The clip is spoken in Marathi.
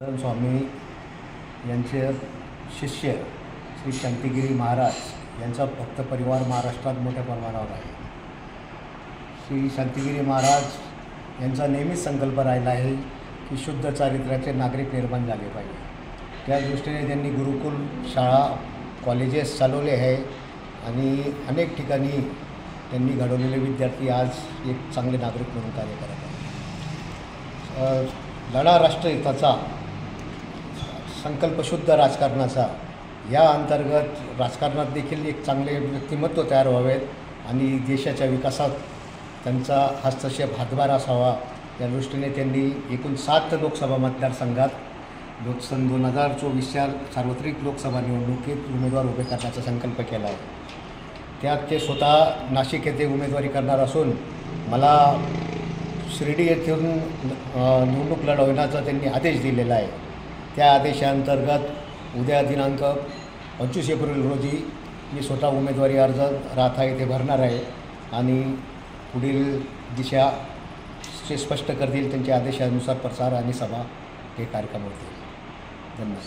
स्वामी यांचे शिष्य श्री शांतिगिरी महाराज यांचा भक्त परिवार महाराष्ट्रात मोठ्या प्रमाणावर आहे। श्री शांतिगिरी महाराज यांचा नेहमीच संकल्प राहिला आहे की शुद्ध चारित्र्याचे नागरिक निर्माण झाले पाहिजे। त्या दृष्टीने त्यांनी गुरुकुल शाळा कॉलेजेस चालवले आहे आणि अनेक ठिकाणी त्यांनी घडवलेले विद्यार्थी आज एक चांगले नागरिक म्हणून कार्य करत आहेत। लढा राष्ट्रहिताचा संकल्प शुद्ध राजकारणाचा या अंतर्गत राजकारणात देखील एक चांगले व्यक्तिमत्व तयार व्हावेत आणि देशाच्या विकासात त्यांचा हस्तक्षेप हातभार असावा या दृष्टीने त्यांनी एकूण 7 लोकसभा मतदारसंघात सन 2024च्या सार्वत्रिक लोकसभा निवडणुकीत उमेदवार उभे करण्याचा संकल्प केला आहे। त्यात ते स्वतः नाशिक येथे उमेदवारी करणार असून मला शिर्डी येथून निवडणूक लढवण्याचा त्यांनी आदेश दिलेला आहे। त्या आदेशांतर्गत उद्या दिनांक 25 एप्रिल रोजी मी स्वतः उमेदवारी अर्ज राहता येथे भरणार आहे आणि पुढील दिशा स्पष्ट करतील त्यांच्या आदेशानुसार प्रचार आणि सभा हे कार्यक्रम होतील। धन्यवाद।